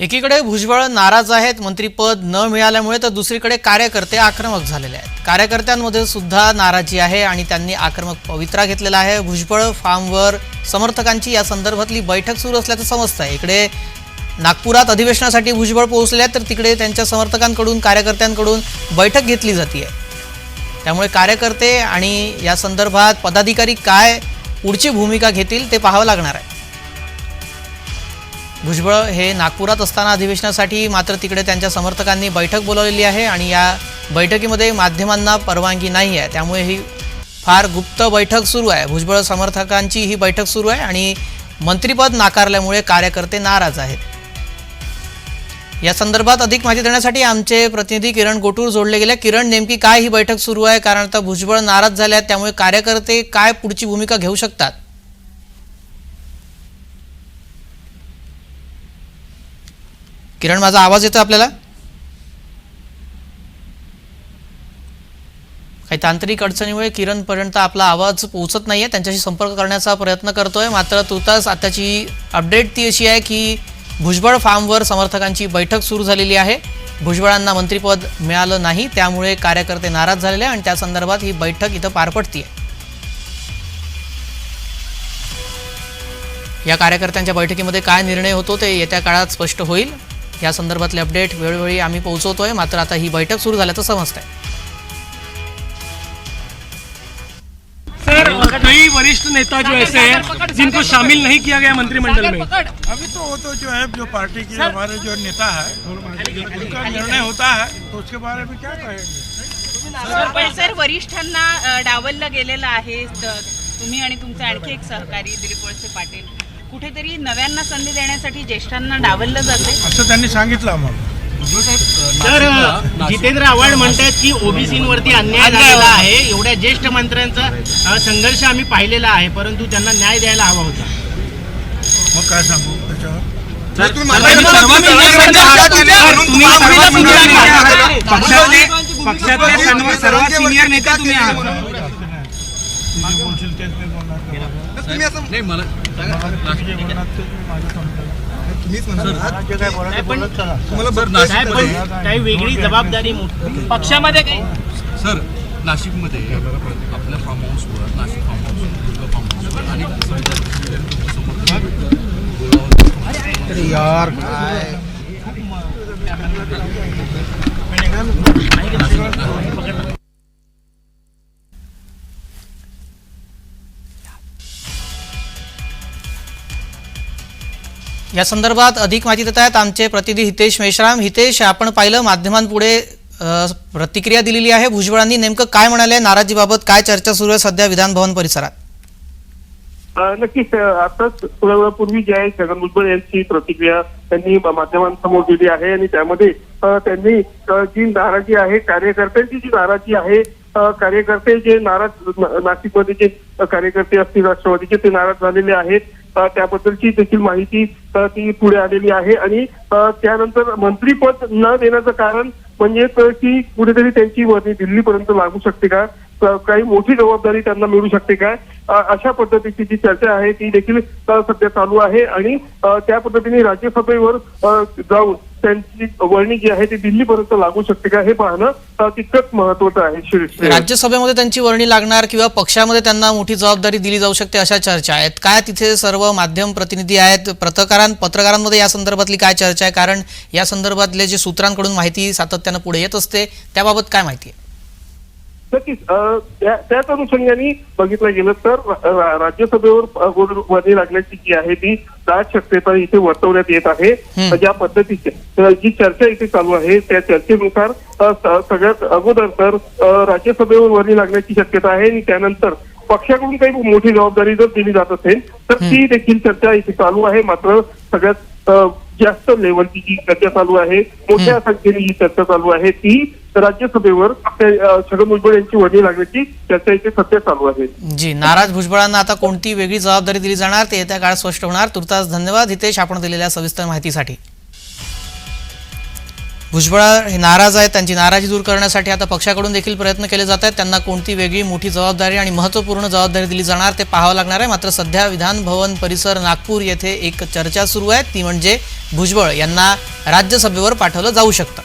एकीकडे भुजबळ नाराज आहेत मंत्रीपद न मिळाल्यामुळे, तर दुसरीकडे कार्यकर्ते आक्रमक झालेले आहेत। कार्यकर्त्यांमध्ये सुद्धा नाराजी आहे आणि त्यांनी आक्रमक पवित्रा घेतलेला आहे। भुजबळ फार्मवर समर्थकांची या संदर्भातली बैठक सुरू असल्याचं समजतंय। इकडे नागपुरात अधिवेशनासाठी भुजबळ पोहोचले आहेत, तर तिकडे त्यांच्या समर्थकांकडून कार्यकर्त्यांकडून बैठक घेतली जाते आहे। त्यामुळे कार्यकर्ते आणि या संदर्भात पदाधिकारी काय पुढची भूमिका घेतील ते पाहावं लागणार आहे। भुजबळ हे नागपुरात असताना अधिवेशनासाठी मात्र तिकडे त्यांच्या समर्थकांनी बैठक बोलावलेली आहे आणि या बैठकीमध्ये माध्यमांना परवानगी नाही आहे, त्यामुळे ही फार गुप्त बैठक सुरू आहे। भुजबळ समर्थकांची ही बैठक सुरू आहे आणि मंत्रिपद नाकारल्यामुळे कार्यकर्ते नाराज आहेत। या संदर्भात अधिक माहिती देण्यासाठी आमचे प्रतिनिधी किरण गोटूर जोडले गेले। किरण, नेमकी काय ही बैठक सुरू आहे? कारण आता भुजबळ नाराज झाले आहेत, त्यामुळे कार्यकर्ते काय पुढची भूमिका घेऊ शकतात? किरण, माझा आवाज येतो आपल्याला? काही तांत्रिक अडचणीमुळे किरण पर्यंत आपला आवाज पोहोचत नाहीये। त्यांच्याशी संपर्क करण्याचा प्रयत्न करतोय, मात्र तुर्तास आताची अपडेट ती अशी आहे की भुजबळ फार्मवर समर्थकांची बैठक सुरू झालेली आहे। भुजबळांना मंत्रिपद मिळालं नाही, त्यामुळे कार्यकर्ते नाराज झालेले आणि त्या संदर्भात ही बैठक इथं पार पडतीये। या कार्यकर्त्यांच्या बैठकीमध्ये काय निर्णय होतो ते येत्या काळात स्पष्ट होईल। या संदर्भातले अपडेट वेळोवेळी आम्ही पोहोचवतोय, मात्र आता ही बैठक सुरू झाल्याचं समजतंय। सर, कई वरिष्ठ नेता जो ऐसे हैं जिनको शामिल नहीं किया गया मंत्रिमंडल में, अभी तो वो तो जो है जो पार्टी के हमारे जो नेता है उनका निर्णय होता है, तो उसके बारे में क्या कहेंगे। सर, वरिष्ठांना डावललं गेलेलं आहे। तुम्ही आणि तुमचे आणखी एक सहकारी दिलीप वळसे पाटील, कुठेतरी नव्यांना संधी देण्यासाठी ज्येष्ठांना डावललं जाते असं त्यांनी सांगितलं आम्हाला। तर जितेंद्र आव्हाड म्हणतात की ओबीसींवरती अन्याय झालेला आहे, एवढ्या ज्येष्ठ मंत्र्यांचा संघर्ष आम्ही पाहिलेला आहे, परंतु त्यांना न्याय द्यायला हवा होता। मग काय सांगू त्याच्यावर? पक्षातले सर्वात सिनियर नेते तुम्ही आहात। जे बोलशील तेच मी बोलणार नाही, मला काही वेगळी जबाबदारी पक्षामध्ये काही सर, नाशिकमध्ये आपल्या फार्म हाऊसवर, नाशिक फार्म हाऊसवर आणि यार या संदर्भात अधिक माहिती देत आहेत आमचे प्रतिनिधी हितेश मेश्राम। हितेश, आपण पाहिलं माध्यमांपुढे प्रतिक्रिया दिलेली आहे। भुजबळांनी नेमकं काय म्हणाले? नाराजीबाबत काय चर्चा सुरू आहे सध्या विधान भवन परिसरात? नक्कीच आताच थोड्या वेळापूर्वी जे आहे छगन भुजबळ यांची प्रतिक्रिया त्यांनी माध्यमांसमोर दिली आहे आणि त्यामध्ये त्यांनी जी नाराजी आहे, कार्यकर्त्यांची जी नाराजी आहे, कार्यकर्ते जे नाराज, नाशिकमध्ये जे कार्यकर्ते असतील राष्ट्रवादीचे, ते नाराज झालेले आहेत, त्याबद्दलची देखील माहिती ती पुढे आलेली आहे। आणि त्यानंतर मंत्रीपद न देण्याचं कारण म्हणजे की कुठेतरी त्यांची वर्णी दिल्लीपर्यंत लागू शकते का, काही मोठी जबाबदारी त्यांना मिळू शकते का, अशा पद्धतीची जी चर्चा आहे ती देखील सध्या चालू आहे। आणि त्या पद्धतीने राज्यसभेवर जाऊन त्यांची वर्णी जी आहे ती दिल्लीपर्यंत लागू शकते का, हे पाहणं तितकंच महत्वाचं आहे। राज्यसभेमध्ये त्यांची वर्णी लागणार किंवा पक्षामध्ये त्यांना मोठी जबाबदारी दिली जाऊ शकते अशा चर्चा आहेत। काय तिथे सर्व माध्यम प्रतिनिधी आहेत, पत्रकारांमध्ये या संदर्भातली काय चर्चा आहे? कारण या संदर्भातले जे सूत्रांकडून माहिती सातत्यानं पुढे येत असते, त्याबाबत काय माहिती आहे? नक्कीच त्याच अनुषंगाने बघितलं गेलं तर राज्यसभेवर वर्णी लागण्याची जी आहे ती दाट शक्यता इथे वर्तवण्यात येत आहे। ज्या पद्धतीची जी चर्चा इथे चालू आहे त्या चर्चेनुसार सगळ्यात अगोदर तर राज्यसभेवर वर्णी लागण्याची शक्यता आहे आणि त्यानंतर पक्षाकडून काही मोठी जबाबदारी जर दिली जात असेल तर ती देखील चर्चा इथे चालू आहे। मात्र सगळ्यात जास्त लेवलची जी चर्चा चालू आहे, मोठ्या संख्येने जी चर्चा चालू आहे, ती राज्यसभेवर छगन भुजबळ यांची वर्णी लागण्याची चर्चा इथे सध्या चालू आहे। जी, नाराज भुजबळांना आता कोणती वेगळी जबाबदारी दिली जाणार ते येत्या काळात स्पष्ट होणार। तुर्तास धन्यवाद हितेश, आपण दिलेल्या सविस्तर माहितीसाठी। भुजबळ हे नाराज आहेत, त्यांची नाराजी दूर करण्यासाठी आता पक्षाकडून देखील प्रयत्न केले जात आहेत. त्यांना कोणती वेगळी मोठी जबाबदारी आणि महत्त्वपूर्ण जबाबदारी दिली जाणार ते पाहावं लागणार आहे. मात्र सध्या विधान भवन परिसर नागपूर येथे एक चर्चा सुरू आहे, ती म्हणजे भुजबळ यांना राज्यसभेवर पाठवलं जाऊ शकतं.